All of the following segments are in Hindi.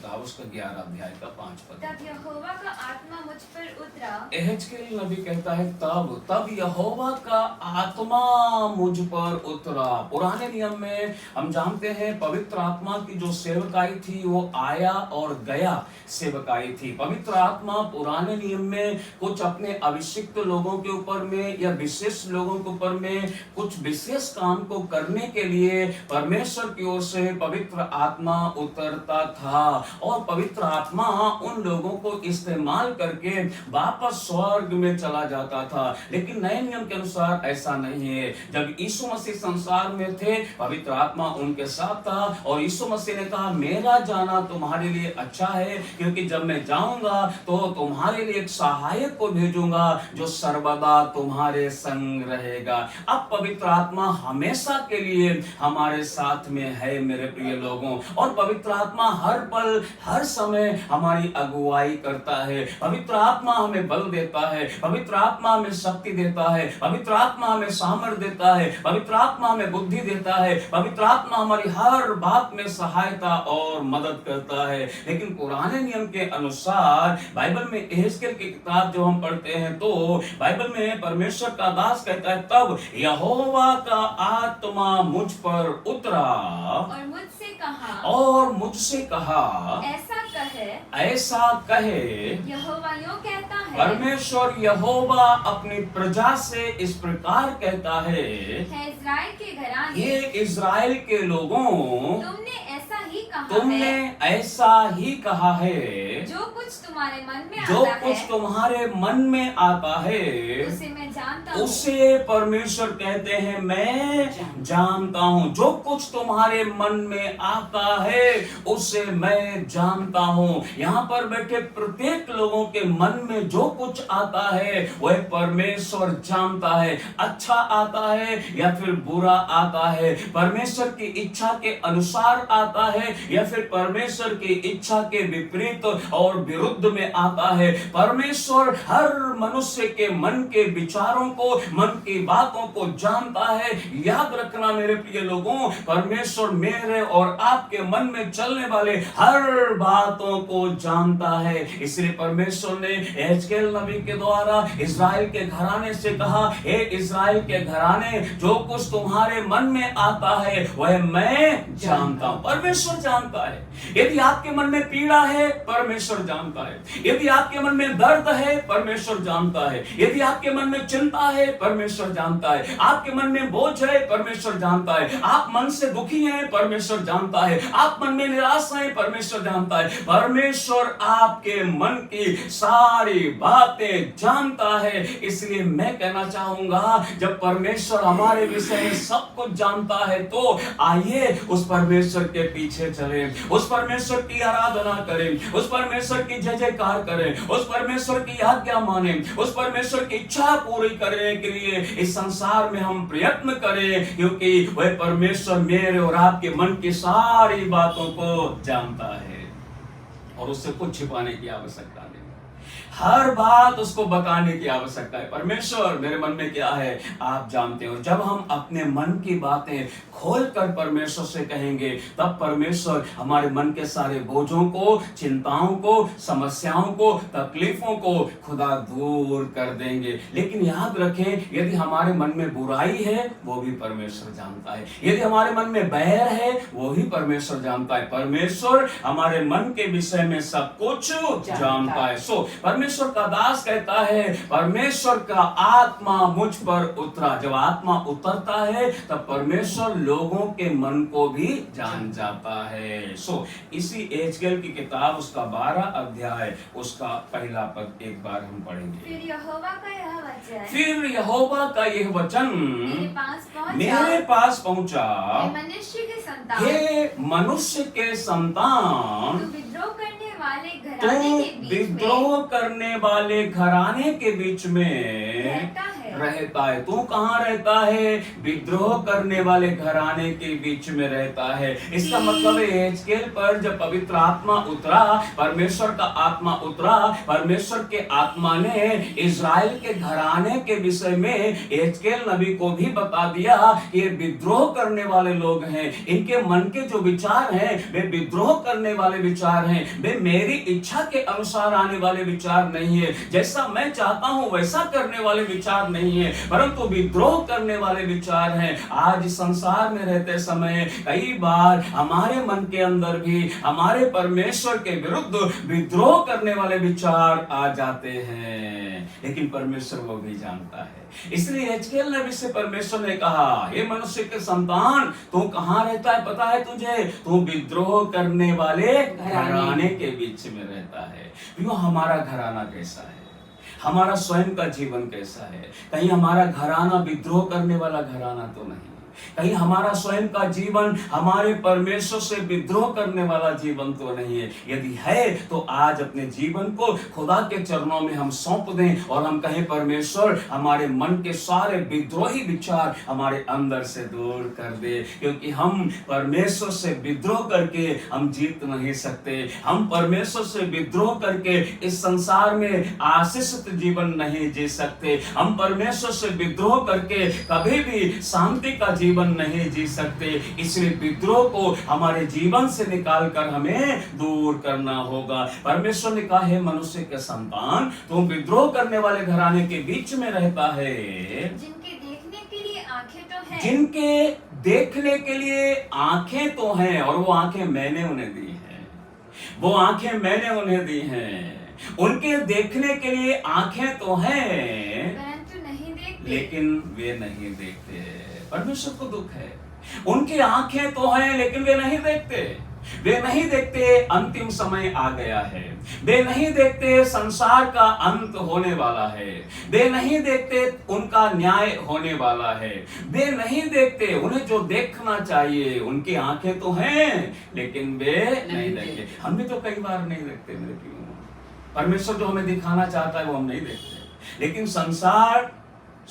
किताब उसका 11 अध्याय का 5 पद। तब यहोवा का आत्मा मुझ पर उतरा। एहेजकेल नबी कहता है तब यहोवा का आत्मा मुझ पर उतरा। पुराने नियम में हम जानते हैं पवित्र आत्मा की जो सेवकाई थी वो आया और गया सेवकाई थी। पवित्र आत्मा पुराने नियम में कुछ अपने अभिषिक्त लोगों के ऊपर में या विशेष लोगों के ऊपर में कुछ विशेष काम को करने के लिए परमेश्वर की ओर से पवित्र आत्मा उतरता था और पवित्र आत्मा उन लोगों को इस्तेमाल करके वापस स्वर्ग में चला जाता था। लेकिन नए नियम के अनुसार ऐसा नहीं है। जब यीशु मसीह संसार में थे पवित्र आत्मा उनके साथ था और यीशु मसीह ने कहा मेरा जाना तुम्हारे लिए अच्छा है, क्योंकि जब मैं जाऊंगा तो तुम्हारे लिए एक सहायक को भेजूंगा जो सर्वदा तुम्हारे संग रहेगा। अब पवित्र आत्मा हमेशा के लिए हमारे साथ में है मेरे प्रिय लोगों, और पवित्र आत्मा हर पल हर समय हमारी अगुवाई करता है। पवित्र आत्मा हमें बल देता है, पवित्र आत्मा हमें शक्ति देता है, पवित्र आत्मा हमें सामर्थ्य देता है, पवित्र आत्मा हमें बुद्धि देता है, पवित्र आत्मा हमारी हर बात में सहायता और मदद करता है। लेकिन पुराने नियम के अनुसार बाइबल में एहेजकेल की किताब जो हम पढ़ते हैं तो बाइबल में परमेश्वर का दास कहता है तब यहोवा का आत्मा मुझ पर उतरा और मुझसे कहा ऐसा कहे यहोवा यूं कहता है, परमेश्वर यहोवा अपनी प्रजा से इस प्रकार कहता है इस्राएल के घराने, ये इज़राइल के लोगों तुमने ऐसा ही कहा है, जो कुछ तुम्हारे मन में आता है उसे मैं जानता हूँ। उसे परमेश्वर कहते हैं मैं जानता हूँ। जो कुछ तुम्हारे मन में आता है उसे मैं जानता हूँ। यहाँ पर बैठे प्रत्येक लोगों के मन में जो कुछ आता है वह परमेश्वर जानता है। अच्छा आता है या फिर बुरा आता है, परमेश्वर की इच्छा के अनुसार आता है या फिर परमेश्वर की इच्छा के विपरीत और विरुद्ध में आता है। परमेश्वर हर मनुष्य के मन के विचारों को, मन की बातों को जानता है। याद रखना मेरे प्रिय लोगों, परमेश्वर मेरे और आपके मन में चलने वाले हर बातों को जानता है। इसलिए परमेश्वर ने एहेजकेल नबी के द्वारा इज़राइल के घराने से कहा, हे इज़राइल के घराने, जो कुछ तुम्हारे मन में आता है वह मैं जानता हूं। परमेश्वर जानता है। यदि आपके मन में पीड़ा है परमेश्वर जानता है, यदि आपके मन में दर्द है परमेश्वर जानता है, यदि आपके मन में चिंता है परमेश्वर जानता है, आपके मन में बोझ है परमेश्वर जानता है, आप मन से दुखी हैं परमेश्वर जानता है, आप मन में निराश हैं परमेश्वर जानता है। परमेश्वर आपके मन की सारी बातें जानता है। इसलिए मैं कहना चाहूंगा जब परमेश्वर हमारे विषय में सब कुछ जानता है तो आइए उस परमेश्वर के पीछे चलें, उस परमेश्वर की आराधना करें, उस परमेश्वर की जय जयकार करें, उस परमेश्वर की आज्ञा माने, उस परमेश्वर की इच्छा पूरी करने के लिए इस संसार में हम प्रयत्न करें, क्योंकि वह परमेश्वर मेरे और आपके मन की सारी बातों को जानता है और उससे कुछ छिपाने की आवश्यकता नहीं, हर बात उसको बताने की आवश्यकता है। परमेश्वर मेरे मन में क्या है आप जानते हो। जब हम अपने मन की बातें खोलकर परमेश्वर से कहेंगे तब परमेश्वर हमारे मन के सारे बोझों को, चिंताओं को, समस्याओं को, तकलीफों को खुदा दूर कर देंगे। लेकिन याद रखें यदि हमारे मन में बुराई है वो भी परमेश्वर जानता है, यदि हमारे मन में बैर है वो भी परमेश्वर जानता है। परमेश्वर हमारे मन के विषय में सब कुछ जानता है। सो परमेश्वर का दास कहता है परमेश्वर का आत्मा मुझ पर उतरा। जब आत्मा उतरता है तब परमेश्वर लोगों के मन को भी जान जाता है। सो इसी एहेजकेल की किताब उसका 12 अध्याय उसका पहला पद एक बार हम पढ़ेंगे। फिर यहोवा का यह वचन मेरे पास पहुंचा, हे मनुष्य के संतान, तू विद्रोह करने वाले घराने के बीच में रहता है। तू कहाँ रहता है? विद्रोह करने वाले घराने के बीच में रहता है। इसका मतलब है एजकेल पर जब पवित्र आत्मा उतरा, परमेश्वर का आत्मा उतरा, परमेश्वर के आत्मा ने इजराइल के घराने के विषय में एजकेल नबी को भी बता दिया कि ये विद्रोह करने वाले लोग हैं, इनके मन के जो विचार हैं वे विद्रोह करने वाले विचार हैं, वे मेरी इच्छा के अनुसार आने वाले विचार नहीं है, जैसा मैं चाहता हूं वैसा करने वाले विचार नहीं है, परंतु विद्रोह करने वाले विचार हैं। आज संसार में रहते समय कई बार हमारे मन के अंदर भी हमारे परमेश्वर के विरुद्ध विद्रोह करने वाले विचार आ जाते हैं, लेकिन परमेश्वर वो भी जानता है। इसलिए एजकेल नबी से परमेश्वर ने कहा, हे मनुष्य के संतान, तू कहां रहता है पता है तुझे? तू विद्रोह करने वाले घराने के बीच में रहता है। क्यों? हमारा घराना कैसा है? हमारा स्वयं का जीवन कैसा है? कहीं हमारा घराना विद्रोह करने वाला घराना तो नहीं? कहीं हमारा स्वयं का जीवन हमारे परमेश्वर से विद्रोह करने वाला जीवन तो नहीं है? यदि है तो आज अपने जीवन को खुदा के चरणों में हम सौंप दें और हम कहें, परमेश्वर हमारे मन के सारे विद्रोही विचार हमारे अंदर से दूर कर दे, क्योंकि हम परमेश्वर से विद्रोह करके हम जीत नहीं सकते। हम परमेश्वर से विद्रोह करके इस संसार में आशीषित जीवन नहीं जी सकते। हम परमेश्वर से विद्रोह करके कभी भी शांति का जीवन नहीं जी सकते। इसलिए विद्रोह को हमारे जीवन से निकालकर हमें दूर करना होगा। परमेश्वर ने कहा है, मनुष्य के संतान, तुम विद्रोह करने वाले घराने के बीच में रहता है, जिनके देखने के लिए आंखें तो हैं, जिनके देखने के लिए आंखें तो हैं, और वो आंखें मैंने उन्हें दी हैं, वो आंखें मैंने उन्हें दी हैं। उनके देखने के लिए आंखें तो हैं, परंतु नहीं देखते, लेकिन वे नहीं देखते। परमेश्वर को दुख है, उनकी आंखें तो हैं लेकिन वे नहीं देखते। वे नहीं देखते अंतिम समय आ गया है, वे नहीं देखते संसार का अंत होने वाला है, वे नहीं देखते उनका न्याय होने वाला है, वे नहीं देखते उन्हें जो देखना चाहिए। उनकी आंखें तो हैं लेकिन वे नहीं देखते। हम भी तो कई बार नहीं देखते मेरे प्रियो। परमेश्वर जो हमें दिखाना चाहता है वो हम नहीं देखते, लेकिन संसार,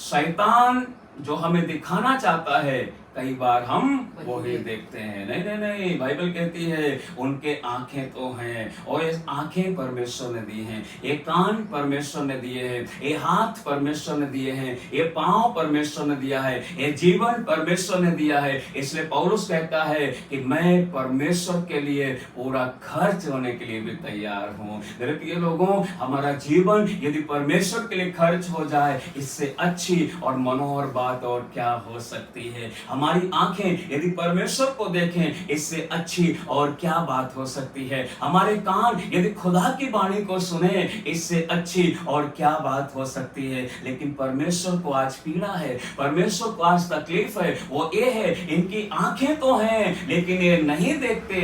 शैतान जो हमें दिखाना चाहता है कई बार हम वो ही देखते हैं। नहीं नहीं नहीं, बाइबल कहती है उनके आंखें तो हैं, और ये आंखें परमेश्वर ने दी हैं, ये कान परमेश्वर ने दिए हैं, ये हाथ परमेश्वर ने दिए हैं, ये पांव परमेश्वर ने दिया है, ये जीवन परमेश्वर ने दिया है। इसलिए पौलुस कहता है कि मैं परमेश्वर के लिए पूरा खर्च होने के लिए भी तैयार हूँ। मेरे प्रिय लोगों, हमारा जीवन यदि परमेश्वर के लिए खर्च हो जाए, इससे अच्छी और मनोहर बात और क्या हो सकती है। हमारी आंखें यदि परमेश्वर को देखें, इससे अच्छी और क्या बात हो सकती है। हमारे कान यदि खुदा की वाणी को सुने, इससे अच्छी और क्या बात हो सकती है। लेकिन परमेश्वर को आज पीड़ा है, परमेश्वर को आज तकलीफ है, वो ये है इनकी आंखें तो हैं लेकिन ये नहीं देखते,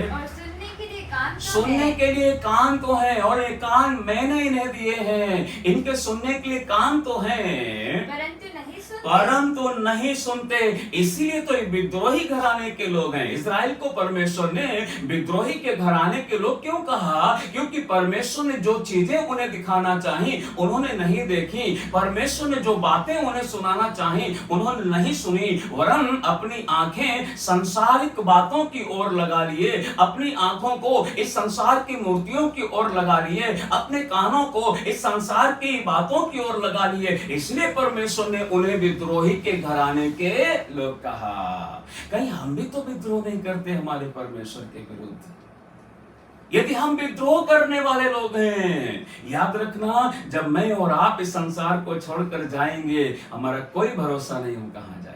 और सुनने के लिए कान तो सुनने है, के लिए कान तो है, और ये कान मैंने इन्हें दिए हैं। इनके सुनने के लिए कान तो हैं परंतु नहीं सुनते। इसीलिए तो विद्रोही घराने के लोग हैं। इजराइल को परमेश्वर ने विद्रोही के घराने के लोग क्यों कहा? क्योंकि परमेश्वर ने जो चीजें उन्हें दिखाना चाहिए उन्होंने नहीं देखी, परमेश्वर ने जो बातें उन्हें सुनाना चाहिए उन्होंने नहीं सुनी, वरन अपनी आंखें संसारिक बातों की ओर लगा लिए, अपनी आंखों को इस संसार की मूर्तियों की ओर लगा लिए, अपने कानों को इस संसार की बातों की ओर लगा लिए। इसलिए परमेश्वर ने उन्हें विद्रोही के घराने के लोग कहा। कहीं हम भी तो विद्रोह नहीं करते हमारे परमेश्वर के विरुद्ध? यदि हम विद्रोह करने वाले लोग हैं, याद रखना, जब मैं और आप इस संसार को छोड़कर जाएंगे, हमारा कोई भरोसा नहीं हम कहां जाएंगे।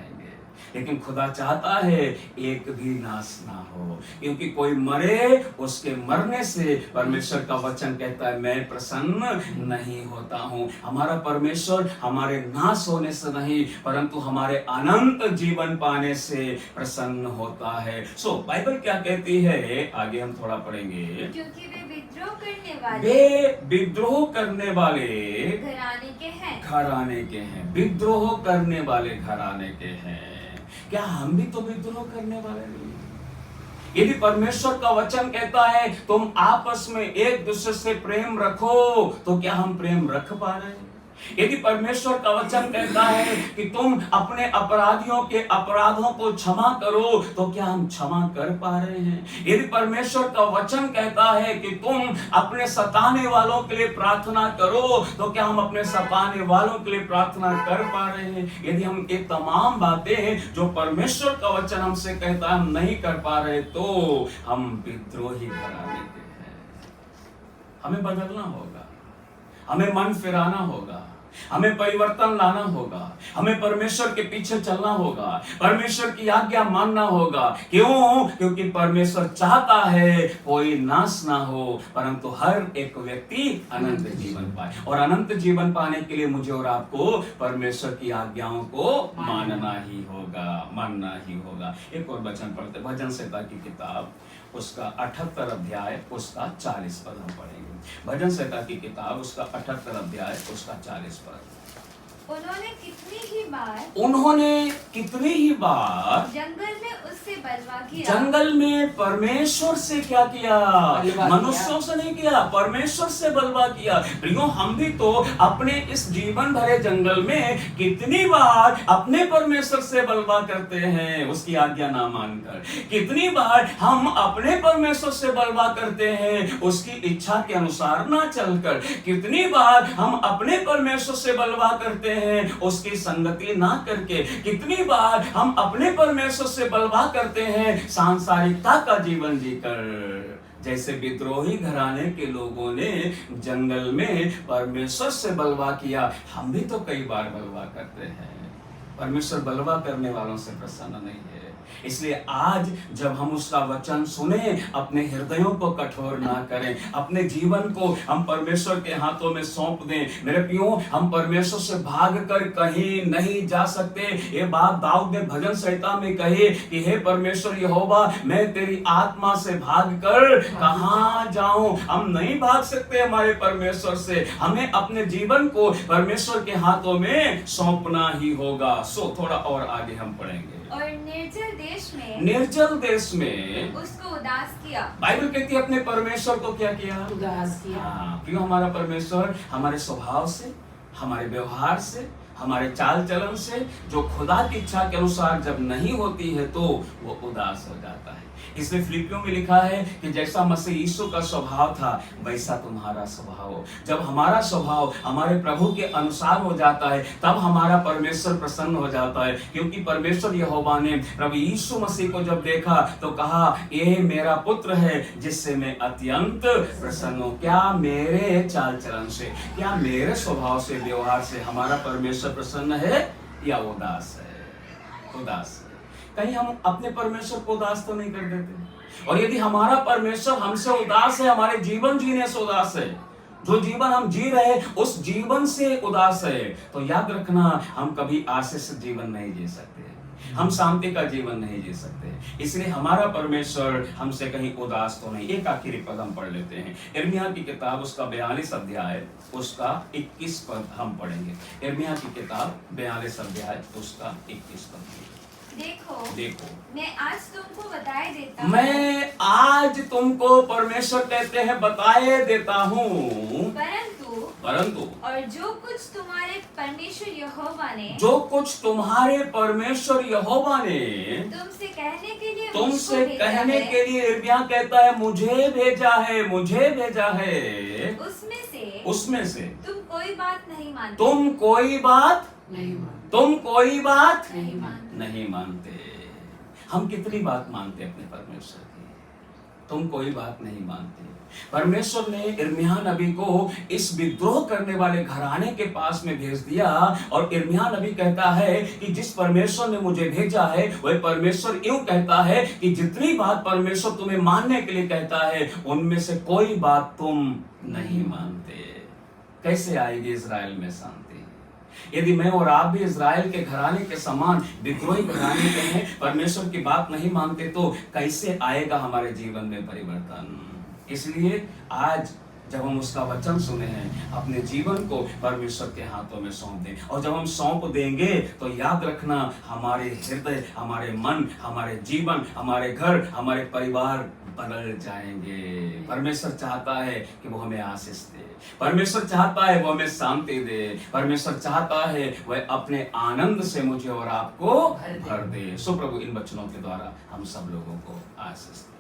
लेकिन खुदा चाहता है एक भी नाश ना हो, क्योंकि कोई मरे उसके मरने से परमेश्वर का वचन कहता है मैं प्रसन्न नहीं होता हूं। हमारा परमेश्वर हमारे नाश होने से नहीं परंतु हमारे अनंत जीवन पाने से प्रसन्न होता है। सो बाइबल क्या कहती है, आगे हम थोड़ा पढ़ेंगे। क्योंकि वे विद्रोह करने वाले, वे विद्रोह करने वाले घराने के हैं, घराने के हैं, विद्रोह करने वाले घराने के हैं। क्या हम भी तो विद्रोह करने वाले नहीं? यदि परमेश्वर का वचन कहता है तुम आपस में एक दूसरे से प्रेम रखो, तो क्या हम प्रेम रख पा रहे हैं? यदि परमेश्वर का वचन कहता है कि तुम अपने अपराधियों के अपराधों को क्षमा करो, तो क्या हम क्षमा कर पा रहे हैं? यदि परमेश्वर का वचन कहता है कि तुम अपने सताने वालों के लिए प्रार्थना करो, तो क्या हम अपने सताने वालों के लिए प्रार्थना कर पा रहे हैं? यदि हम ये तमाम बातें जो परमेश्वर का वचन हमसे कहता है हम नहीं कर पा रहे, तो हम विद्रोही घराने के हैं। हमें बदलना होगा, हमें मन फिराना होगा, हमें परिवर्तन लाना होगा, हमें परमेश्वर के पीछे चलना होगा, परमेश्वर की आज्ञा मानना होगा। क्यों? क्योंकि परमेश्वर चाहता है कोई नाश ना हो, परंतु हर एक व्यक्ति अनंत जीवन पाए। और अनंत जीवन पाने के लिए मुझे और आपको परमेश्वर की आज्ञाओं को मानना ही होगा। एक और वचन पढ़ते, भजन संहिता की किताब उसका 78 अध्याय उसका 40 पद हम पढ़ेंगे। भजन संहिता की किताब उसका 78 अध्याय उसका 40 पद। उन्होंने कितनी ही बार जंगल में उससे बलवा किया। जंगल में परमेश्वर से क्या किया? मनुष्यों से नहीं किया, परमेश्वर से बलवा किया। प्रियो, हम भी तो अपने इस जीवन भरे जंगल में कितनी बार अपने परमेश्वर से बलवा करते हैं उसकी आज्ञा ना मानकर। कितनी बार हम अपने परमेश्वर से बलवा करते हैं उसकी इच्छा के अनुसार ना चलकर। कितनी बार हम अपने परमेश्वर से बलवा करते हैं उसकी संगति ना करके। कितनी बार हम अपने परमेश्वर से बलवा करते हैं सांसारिकता का जीवन जीकर। जैसे विद्रोही घराने के लोगों ने जंगल में परमेश्वर से बलवा किया, हम भी तो कई बार बलवा करते हैं। परमेश्वर बलवा करने वालों से प्रसन्न नहीं है। इसलिए आज जब हम उसका वचन सुने, अपने हृदयों को कठोर ना करें, अपने जीवन को हम परमेश्वर के हाथों में सौंप दें। मेरे प्रियो, हम परमेश्वर से भागकर कहीं नहीं जा सकते। ये बात दाऊद ने भजन संहिता में कही कि हे परमेश्वर यहोवा, मैं तेरी आत्मा से भागकर कहां जाऊं? हम नहीं भाग सकते हमारे परमेश्वर से। हमें अपने जीवन को परमेश्वर के हाथों में सौंपना ही होगा। सो थोड़ा और आगे हम पढ़ेंगे। और निर्जल देश में उसको उदास किया। बाइबल कहती है अपने परमेश्वर को क्या किया? उदास किया। क्यों? हमारा परमेश्वर हमारे स्वभाव से, हमारे व्यवहार से, हमारे चाल चलन से, जो खुदा की इच्छा के अनुसार जब नहीं होती है तो वो उदास हो जाता है। इसलिए फिलिपियों में लिखा है कि जैसा मसीह यीशु का स्वभाव था वैसा तुम्हारा स्वभाव हो। जब हमारा स्वभाव हमारे प्रभु के अनुसार हो जाता है तब हमारा परमेश्वर प्रसन्न हो जाता है। क्योंकि परमेश्वर यहोवा ने प्रभु यीशु मसीह को जब देखा तो कहा, ये मेरा पुत्र है जिससे मैं अत्यंत प्रसन्न हूँ। क्या मेरे चाल चलन से, क्या मेरे स्वभाव से, व्यवहार से हमारा परमेश्वर प्रसन्न है या उदास है? उदास है। कहीं हम अपने परमेश्वर को उदास तो नहीं कर देते? और यदि हमारा परमेश्वर हमसे उदास है, हमारे जीवन जीने से उदास है, जो जीवन हम जी रहे उस जीवन से उदास है, तो याद रखना हम कभी आशीषित जीवन नहीं जी सकते, हम शांति का जीवन नहीं जी सकते। इसलिए हमारा परमेश्वर हमसे कहीं उदास तो नहीं। एक आखिरी पद हम पढ़ लेते हैं। यिर्मयाह की किताब उसका 42 अध्याय उसका 21 पद हम पढ़ेंगे। यिर्मयाह की किताब 42 अध्याय उसका 21 पद। देखो, मैं आज तुमको बताए देता मैं आज तुमको परमेश्वर कहते हैं बताए देता हूँ, परंतु और जो कुछ तुम्हारे परमेश्वर यहोवा ने तुमसे कहने के लिए यिर्मयाह कहता है मुझे भेजा है, उसमें से तुम कोई बात नहीं मानते। हम कितनी बात मानते अपने परमेश्वर की? तुम कोई बात नहीं मानते। परमेश्वर ने यिर्मयाह नबी को इस विद्रोह करने वाले घराने के पास में भेज दिया और यिर्मयाह नबी कहता है कि जिस परमेश्वर ने मुझे भेजा है वह परमेश्वर यूं कहता है कि जितनी बात परमेश्वर तुम्हें मानने के लिए कहता है उनमें से कोई बात तुम नहीं मानते। कैसे आएगी इजराइल में शांति? यदि मैं और आप भी इजराइल के घराने के समान विद्रोही घराने के हैं, परमेश्वर की बात नहीं मानते, तो कैसे आएगा हमारे जीवन में परिवर्तन? इसलिए आज जब हम उसका वचन सुने हैं अपने जीवन को परमेश्वर के हाथों में सौंप दें। और जब हम सौंप देंगे तो याद रखना हमारे हृदय, हमारे मन, हमारे जीवन, हमारे घर, हमारे परिवार बदल जाएंगे। परमेश्वर चाहता है कि वो हमें आशीष दे। परमेश्वर चाहता है वो हमें शांति दे, परमेश्वर चाहता है वह अपने आनंद से मुझे और आपको भर दे। सो प्रभु इन वचनों के द्वारा हम सब लोगों को आशीष दे।